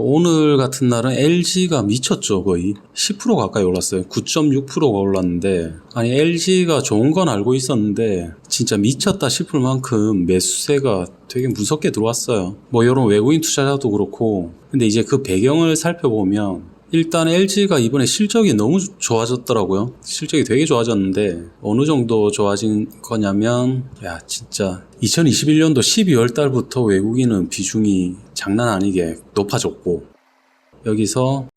오늘 같은 날은 LG가 미쳤죠. 거의 10% 가까이 올랐어요. 9.6%가 올랐는데, 아니 LG가 좋은 건 알고 있었는데 진짜 미쳤다 싶을 만큼 매수세가 되게 무섭게 들어왔어요. 뭐 이런 외국인 투자자도 그렇고. 근데 이제 그 배경을 살펴보면 일단 LG가 이번에 실적이 너무 좋아졌더라고요. 실적이 되게 좋아졌는데 어느 정도 좋아진 거냐면, 야 진짜 2021년도 12월 달부터 외국인은 비중이 장난 아니게 높아졌고, 여기서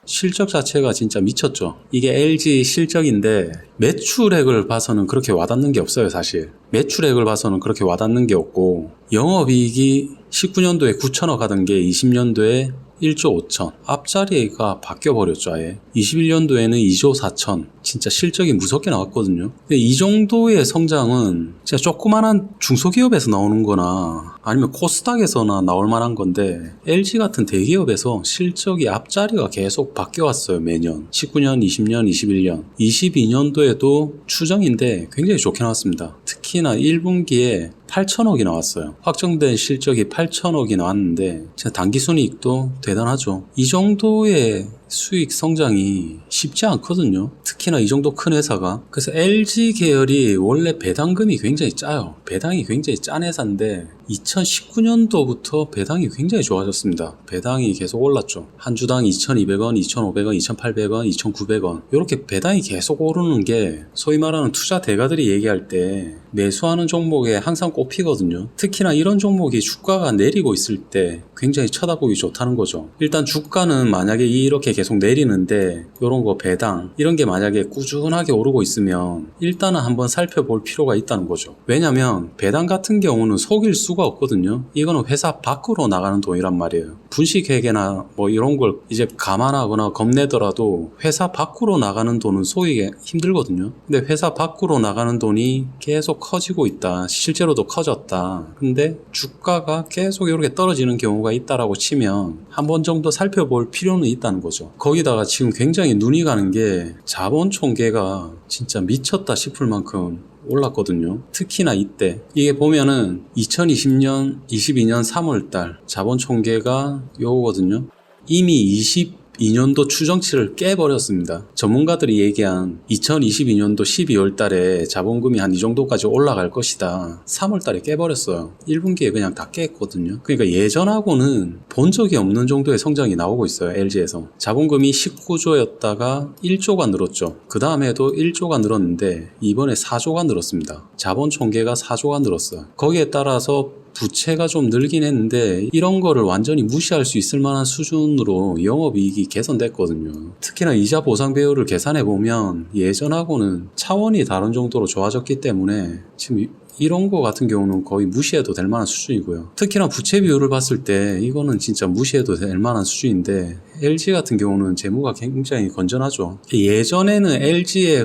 실적 자체가 진짜 미쳤죠. 이게 LG 실적인데 매출액을 봐서는 그렇게 와닿는 게 없어요. 사실 매출액을 봐서는 그렇게 와닿는 게 없고, 영업이익이 19년도에 9천억 하던 게 20년도에 1조 5천, 앞자리가 바뀌어버렸죠. 아예 21년도에는 2조 4천, 진짜 실적이 무섭게 나왔거든요. 근데 이 정도의 성장은 진짜 조그만한 중소기업에서 나오는 거나 아니면 코스닥에서나 나올 만한 건데, LG 같은 대기업에서 실적이 앞자리가 계속 바뀌어왔어요. 매년 19년, 20년, 21년, 22년도에도 추정인데 굉장히 좋게 나왔습니다. 특히나 1분기에 8천억이 나왔어요. 확정된 실적이 8천억이 나왔는데 진짜 당기순이익도 대단하죠. 이 정도의 수익 성장이 쉽지 않거든요. 특히나 이 정도 큰 회사가. 그래서 LG 계열이 원래 배당금이 굉장히 짜요. 배당이 굉장히 짠 회사인데 2019년도부터 배당이 굉장히 좋아졌습니다. 배당이 계속 올랐죠. 한 주당 2,200원, 2,500원, 2,800원, 2,900원 이렇게 배당이 계속 오르는 게 소위 말하는 투자 대가들이 얘기할 때 매수하는 종목에 항상 꼽히거든요. 특히나 이런 종목이 주가가 내리고 있을 때 굉장히 쳐다보기 좋다는 거죠. 일단 주가는 만약에 이렇게 계속 내리는데 이런 거 배당 이런 게 만약에 꾸준하게 오르고 있으면 일단은 한번 살펴볼 필요가 있다는 거죠. 왜냐면 배당 같은 경우는 속일 수가 없거든요. 이거는 회사 밖으로 나가는 돈이란 말이에요. 분식회계나 뭐 이런 걸 이제 감안하거나 겁내더라도 회사 밖으로 나가는 돈은 속이기 힘들거든요. 근데 회사 밖으로 나가는 돈이 계속 커지고 있다. 실제로도 커졌다. 근데 주가가 계속 이렇게 떨어지는 경우가 있다라고 치면 한 번 정도 살펴볼 필요는 있다는 거죠. 거기다가 지금 굉장히 눈이 가는 게 자본 총계가 진짜 미쳤다 싶을 만큼 올랐거든요. 특히나 이때 이게 보면은 2020년 22년 3월달 자본 총계가 요거거든요. 이미 22년도 추정치를 깨버렸습니다. 전문가들이 얘기한 2022년도 12월 달에 자본금이 한 이 정도까지 올라갈 것이다. 3월 달에 깨버렸어요. 1분기에 그냥 다 깼거든요. 그러니까 예전하고는 본 적이 없는 정도의 성장이 나오고 있어요. LG에서. 자본금이 19조였다가 1조가 늘었죠. 그 다음에도 1조가 늘었는데 이번에 4조가 늘었습니다. 자본 총계가 4조가 늘었어요. 거기에 따라서 부채가 좀 늘긴 했는데 이런 거를 완전히 무시할 수 있을 만한 수준으로 영업이익이 개선됐거든요. 특히나 이자 보상 배율을 계산해 보면 예전하고는 차원이 다른 정도로 좋아졌기 때문에 지금 이런 거 같은 경우는 거의 무시해도 될 만한 수준이고요. 특히나 부채 비율을 봤을 때 이거는 진짜 무시해도 될 만한 수준인데, LG 같은 경우는 재무가 굉장히 건전하죠. 예전에는 LG의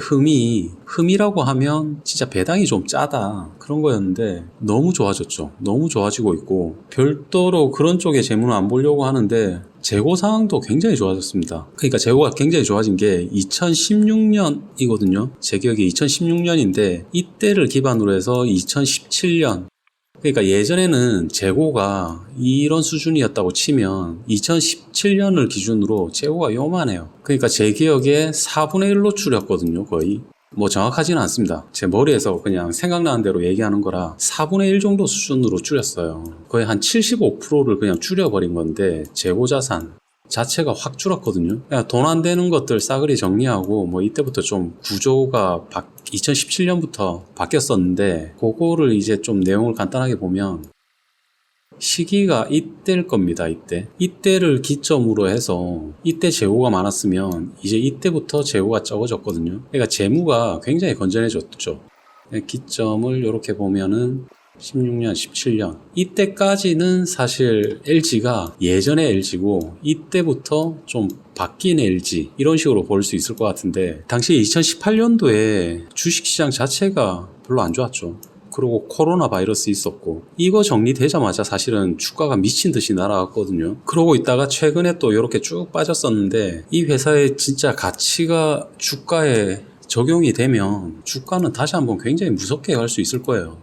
흠이라고 하면 진짜 배당이 좀 짜다 그런 거였는데 너무 좋아졌죠. 너무 좋아지고 있고, 별도로 그런 쪽의 재무는 안 보려고 하는데 재고 상황도 굉장히 좋아졌습니다. 그러니까 재고가 굉장히 좋아진 게 2016년이거든요. 제 기억이 2016년인데 이때를 기반으로 해서 2017년, 그러니까 예전에는 재고가 이런 수준이었다고 치면 2017년을 기준으로 재고가 요만해요. 그러니까 제 기억에 4분의 1로 줄였거든요. 거의. 뭐 정확하지는 않습니다. 제 머리에서 그냥 생각나는 대로 얘기하는 거라 4분의 1 정도 수준으로 줄였어요. 거의 한 75%를 그냥 줄여버린 건데 재고자산 자체가 확 줄었거든요. 돈 안 되는 것들 싸그리 정리하고, 뭐 이때부터 좀 구조가 2017년부터 바뀌었었는데 그거를 이제 좀 내용을 간단하게 보면 시기가 이때일 겁니다. 이때를 기점으로 해서 이때 재고가 많았으면 이제 이때부터 재고가 적어졌거든요. 그러니까 재무가 굉장히 건전해졌죠. 기점을 이렇게 보면은 16년, 17년 이때까지는 사실 LG가 예전의 LG고 이때부터 좀 바뀐 LG 이런 식으로 볼 수 있을 것 같은데, 당시 2018년도에 주식시장 자체가 별로 안 좋았죠. 그리고 코로나 바이러스 있었고 이거 정리되자마자 사실은 주가가 미친 듯이 날아갔거든요. 그러고 있다가 최근에 또 이렇게 쭉 빠졌었는데, 이 회사의 진짜 가치가 주가에 적용이 되면 주가는 다시 한번 굉장히 무섭게 갈 수 있을 거예요.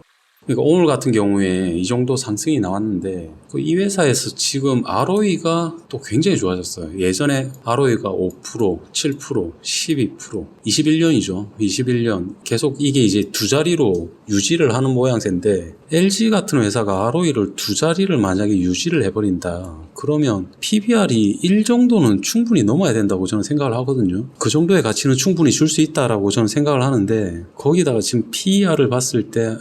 그러니까 오늘 같은 경우에 이 정도 상승이 나왔는데 이 회사에서 지금 ROE가 또 굉장히 좋아졌어요. 예전에 ROE가 5%, 7%, 12%, 21년이죠. 21년 계속 이게 이제 두 자리로 유지를 하는 모양새인데 LG 같은 회사가 ROE를 두 자리를 만약에 유지를 해버린다. 그러면 PBR이 1 정도는 충분히 넘어야 된다고 저는 생각을 하거든요. 그 정도의 가치는 충분히 줄 수 있다라고 저는 생각을 하는데 거기다가 지금 PER을 봤을 때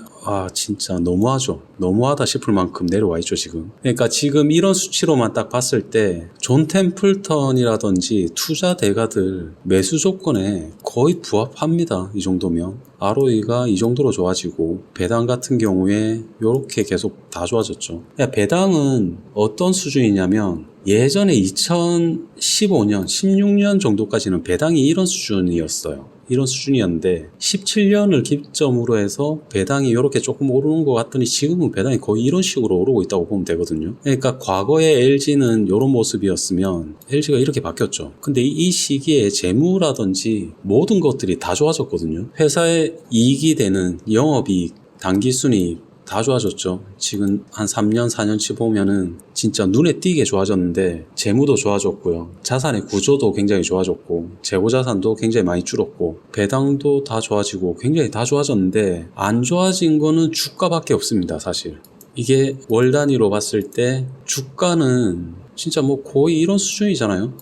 진짜 너무하죠. 너무하다 싶을 만큼 내려와 있죠, 지금. 그러니까 지금 이런 수치로만 딱 봤을 때 존 템플턴이라든지 투자 대가들 매수 조건에 거의 부합합니다. 이 정도면. ROE가 이 정도로 좋아지고 배당 같은 경우에 이렇게 계속 다 좋아졌죠. 배당은 어떤 수준이냐면 예전에 2015년, 16년 정도까지는 배당이 이런 수준이었어요. 이런 수준이었는데 17년을 기점으로 해서 배당이 이렇게 조금 오르는 것 같더니 지금은 배당이 거의 이런 식으로 오르고 있다고 보면 되거든요. 그러니까 과거에 LG는 이런 모습이었으면 LG가 이렇게 바뀌었죠. 근데 이 시기에 재무라든지 모든 것들이 다 좋아졌거든요. 회사의 이익이 되는 영업이익, 당기순이익 다 좋아졌죠. 지금 한 3년, 4년치 보면은 진짜 눈에 띄게 좋아졌는데 재무도 좋아졌고요. 자산의 구조도 굉장히 좋아졌고 재고자산도 굉장히 많이 줄었고 배당도 다 좋아지고 굉장히 다 좋아졌는데 안 좋아진 거는 주가밖에 없습니다. 사실. 이게 월 단위로 봤을 때 주가는 진짜 뭐 거의 이런 수준이잖아요.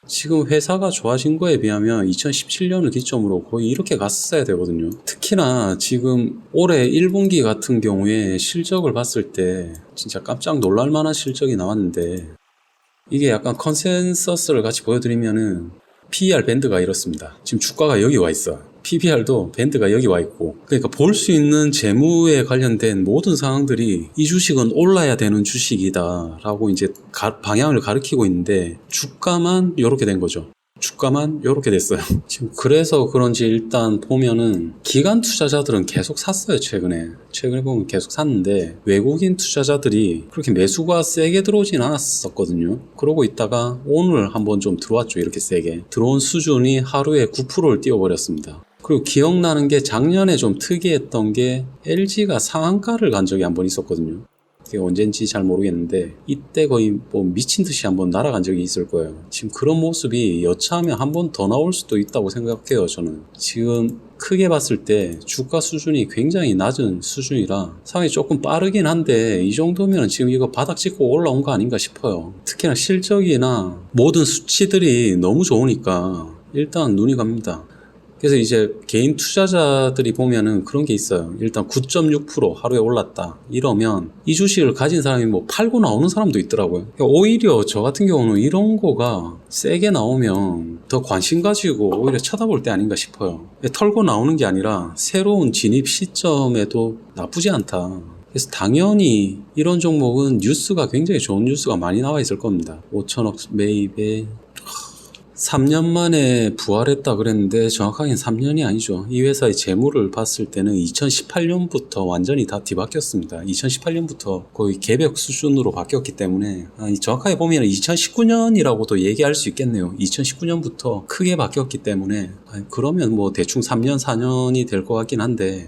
지금 회사가 좋아진 거에 비하면 2017년을 기점으로 거의 이렇게 갔어야 되거든요. 특히나 지금 올해 1분기 같은 경우에 실적을 봤을 때 진짜 깜짝 놀랄 만한 실적이 나왔는데 이게 약간 컨센서스를 같이 보여드리면은 PER 밴드가 이렇습니다. 지금 주가가 여기 와 있어요. PBR도 밴드가 여기 와 있고 그러니까 볼 수 있는 재무에 관련된 모든 상황들이 이 주식은 올라야 되는 주식이다 라고 이제 방향을 가리키고 있는데 주가만 이렇게 된 거죠. 주가만 이렇게 됐어요. 지금 그래서 그런지 일단 보면은 기관 투자자들은 계속 샀어요. 최근에 보면 계속 샀는데 외국인 투자자들이 그렇게 매수가 세게 들어오진 않았었거든요. 그러고 있다가 오늘 한번 좀 들어왔죠. 이렇게 세게 들어온 수준이 하루에 9%를 띄워버렸습니다. 그리고 기억나는 게 작년에 좀 특이했던 게 LG가 상한가를 간 적이 한번 있었거든요. 그게 언젠지 잘 모르겠는데 이때 거의 뭐 미친 듯이 한번 날아간 적이 있을 거예요. 지금 그런 모습이 여차하면 한 번 더 나올 수도 있다고 생각해요. 저는 지금 크게 봤을 때 주가 수준이 굉장히 낮은 수준이라 상황이 조금 빠르긴 한데 이 정도면 지금 이거 바닥 찍고 올라온 거 아닌가 싶어요. 특히나 실적이나 모든 수치들이 너무 좋으니까 일단 눈이 갑니다. 그래서 이제 개인 투자자들이 보면은 그런 게 있어요. 일단 9.6% 하루에 올랐다. 이러면 이 주식을 가진 사람이 뭐 팔고 나오는 사람도 있더라고요. 그러니까 오히려 저 같은 경우는 이런 거가 세게 나오면 더 관심 가지고 오히려 쳐다볼 때 아닌가 싶어요. 털고 나오는 게 아니라 새로운 진입 시점에도 나쁘지 않다. 그래서 당연히 이런 종목은 뉴스가 굉장히 좋은 뉴스가 많이 나와 있을 겁니다. 5천억 매입에 3년 만에 부활했다 그랬는데 정확하게는 3년이 아니죠. 이 회사의 재무를 봤을 때는 2018년부터 완전히 다 뒤바뀌었습니다. 2018년부터 거의 개벽 수준으로 바뀌었기 때문에 정확하게 보면 2019년이라고도 얘기할 수 있겠네요. 2019년부터 크게 바뀌었기 때문에 그러면 뭐 대충 3년, 4년이 될 것 같긴 한데